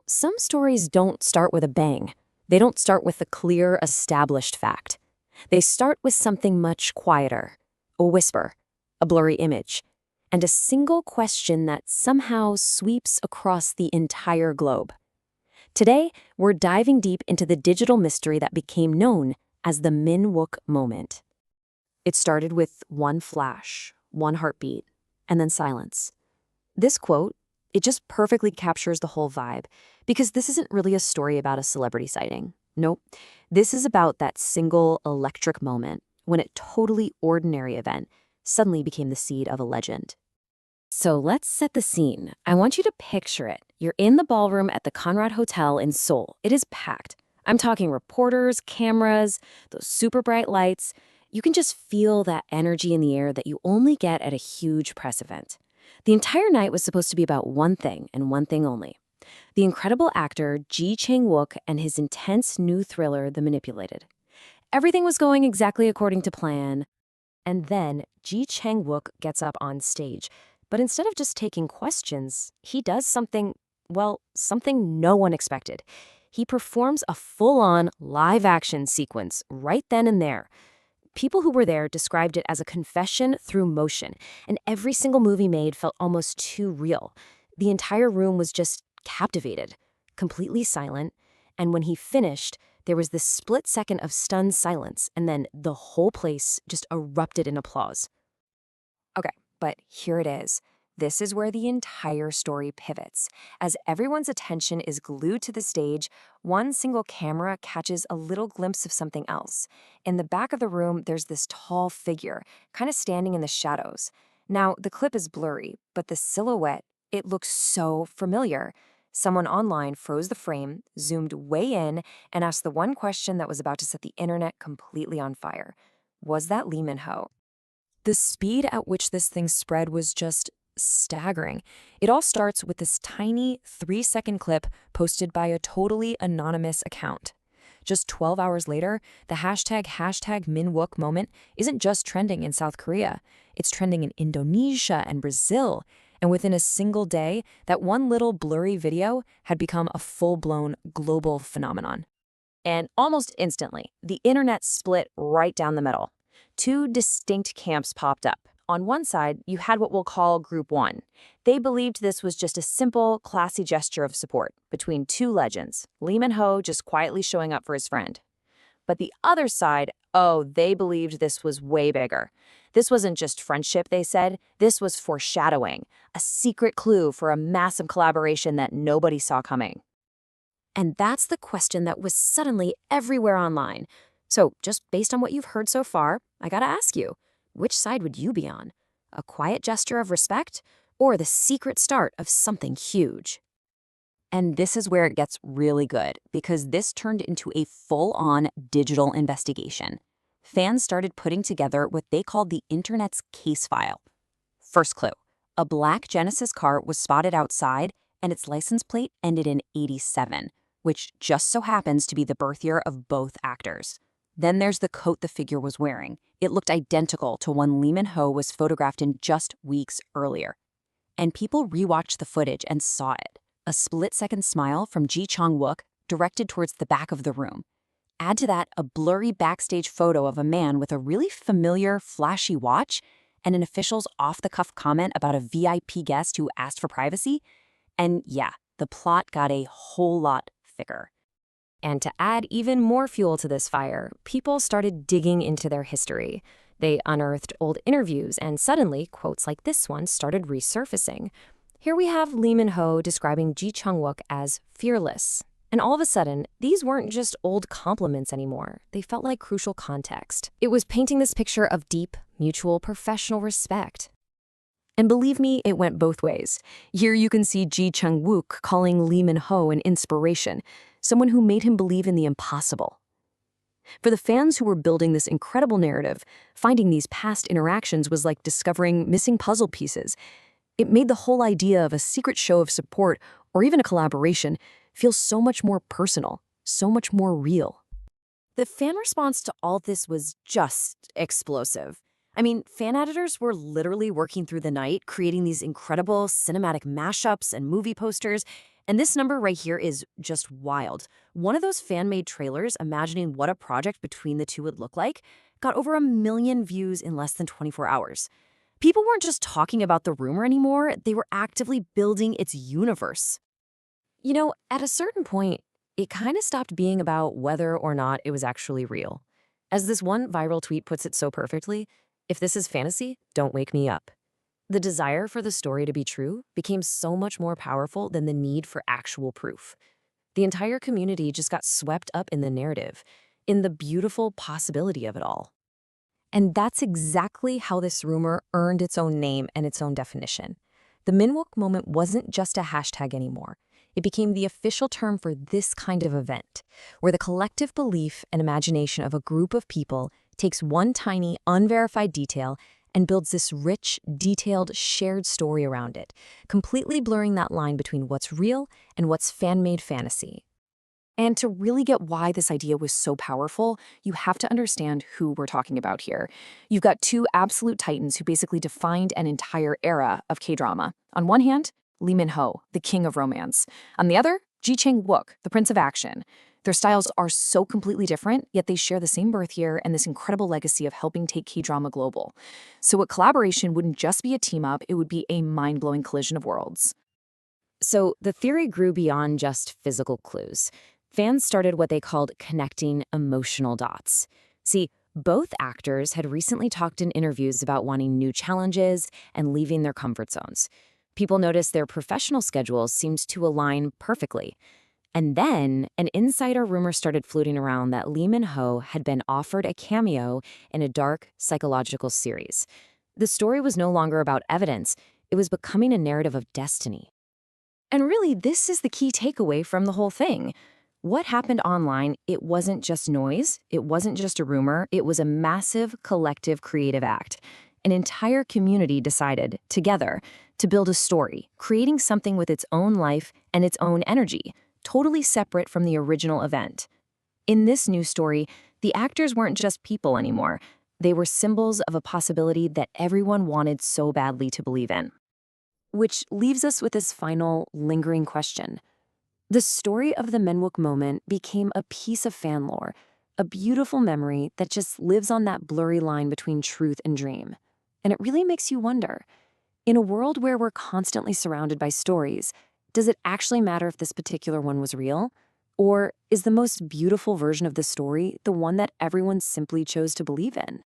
Some stories don't start with a bang. They don't start with a clear, established fact. They start with something much quieter, a whisper, a blurry image, and a single question that somehow sweeps across the entire globe. Today, we're diving deep into the digital mystery that became known as the Min Wook moment. It started with one flash, one heartbeat, and then silence. This quote, it just perfectly captures the whole vibe, because this isn't really a story about a celebrity sighting. Nope. This is about that single electric moment when a totally ordinary event suddenly became the seed of a legend. So let's set the scene. I want you to picture it. You're in the ballroom at the Conrad Hotel in Seoul. It is packed. I'm talking reporters, cameras, those super bright lights. You can just feel that energy in the air that you only get at a huge press event. The entire night was supposed to be about one thing and one thing only. The incredible actor Ji Chang Wook and his intense new thriller, The Manipulated. Everything was going exactly according to plan. And then Ji Chang Wook gets up on stage. But instead of just taking questions, he does something no one expected. He performs a full-on live-action sequence right then and there. People who were there described it as a confession through motion, and every single movie made felt almost too real. The entire room was just captivated, completely silent, and when he finished, there was this split second of stunned silence, and then the whole place just erupted in applause. Okay, but here it is. This is where the entire story pivots. As everyone's attention is glued to the stage, one single camera catches a little glimpse of something else. In the back of the room, there's this tall figure, kind of standing in the shadows. Now, the clip is blurry, but the silhouette, it looks so familiar. Someone online froze the frame, zoomed way in, and asked the one question that was about to set the internet completely on fire. Was that Lee Min-ho? The speed at which this thing spread was just staggering. It all starts with this tiny 3-second clip posted by a totally anonymous account. Just 12 hours later, the hashtag MinWook moment isn't just trending in South Korea. It's trending in Indonesia and Brazil. And within a single day, that one little blurry video had become a full-blown global phenomenon. And almost instantly, the internet split right down the middle. Two distinct camps popped up. On one side, you had what we'll call Group 1. They believed this was just a simple, classy gesture of support between two legends, Lee Min-ho just quietly showing up for his friend. But the other side, they believed this was way bigger. This wasn't just friendship, they said. This was foreshadowing, a secret clue for a massive collaboration that nobody saw coming. And that's the question that was suddenly everywhere online. So just based on what you've heard so far, I gotta ask you, which side would you be on? A quiet gesture of respect or the secret start of something huge? And this is where it gets really good, because this turned into a full-on digital investigation. Fans started putting together what they called the internet's case file. First clue, a black Genesis car was spotted outside and its license plate ended in 87, which just so happens to be the birth year of both actors. Then there's the coat the figure was wearing. It looked identical to one Lee Min-ho was photographed in just weeks earlier. And people rewatched the footage and saw it. A split-second smile from Ji Chang Wook directed towards the back of the room. Add to that a blurry backstage photo of a man with a really familiar, flashy watch and an official's off-the-cuff comment about a VIP guest who asked for privacy. And yeah, the plot got a whole lot thicker. And to add even more fuel to this fire, people started digging into their history. They unearthed old interviews, and suddenly, quotes like this one started resurfacing. Here we have Lee Min-ho describing Ji Chang Wook as fearless. And all of a sudden, these weren't just old compliments anymore. They felt like crucial context. It was painting this picture of deep, mutual, professional respect. And believe me, it went both ways. Here you can see Ji Chang Wook calling Lee Min-ho an inspiration, someone who made him believe in the impossible. For the fans who were building this incredible narrative, finding these past interactions was like discovering missing puzzle pieces. It made the whole idea of a secret show of support, or even a collaboration, feel so much more personal, so much more real. The fan response to all this was just explosive. I mean, fan editors were literally working through the night, creating these incredible cinematic mashups and movie posters. And this number right here is just wild. One of those fan-made trailers, imagining what a project between the two would look like, got over 1 million views in less than 24 hours. People weren't just talking about the rumor anymore, they were actively building its universe. At a certain point, it kind of stopped being about whether or not it was actually real. As this one viral tweet puts it so perfectly, if this is fantasy, don't wake me up. The desire for the story to be true became so much more powerful than the need for actual proof. The entire community just got swept up in the narrative, in the beautiful possibility of it all. And that's exactly how this rumor earned its own name and its own definition. The Minwook moment wasn't just a hashtag anymore. It became the official term for this kind of event, where the collective belief and imagination of a group of people takes one tiny, unverified detail and builds this rich, detailed, shared story around it, completely blurring that line between what's real and what's fan-made fantasy. And to really get why this idea was so powerful, you have to understand who we're talking about here. You've got two absolute titans who basically defined an entire era of K-drama. On one hand, Lee Min-ho, the king of romance. On the other, Ji Chang Wook, the prince of action. Their styles are so completely different, yet they share the same birth year and this incredible legacy of helping take K-drama global. So a collaboration wouldn't just be a team-up, it would be a mind-blowing collision of worlds. So the theory grew beyond just physical clues. Fans started what they called connecting emotional dots. See, both actors had recently talked in interviews about wanting new challenges and leaving their comfort zones. People noticed their professional schedules seemed to align perfectly. And then an insider rumor started floating around that Lee Min-ho had been offered a cameo in a dark psychological series. The story was no longer about evidence, it was becoming a narrative of destiny. And really, this is the key takeaway from the whole thing. What happened online, it wasn't just noise, it wasn't just a rumor, it was a massive collective creative act. An entire community decided, together, to build a story, creating something with its own life and its own energy, totally separate from the original event. In this new story, the actors weren't just people anymore. They were symbols of a possibility that everyone wanted so badly to believe in. Which leaves us with this final, lingering question. The story of the Minwook moment became a piece of fan lore, a beautiful memory that just lives on that blurry line between truth and dream. And it really makes you wonder, in a world where we're constantly surrounded by stories, does it actually matter if this particular one was real? Or is the most beautiful version of the story the one that everyone simply chose to believe in?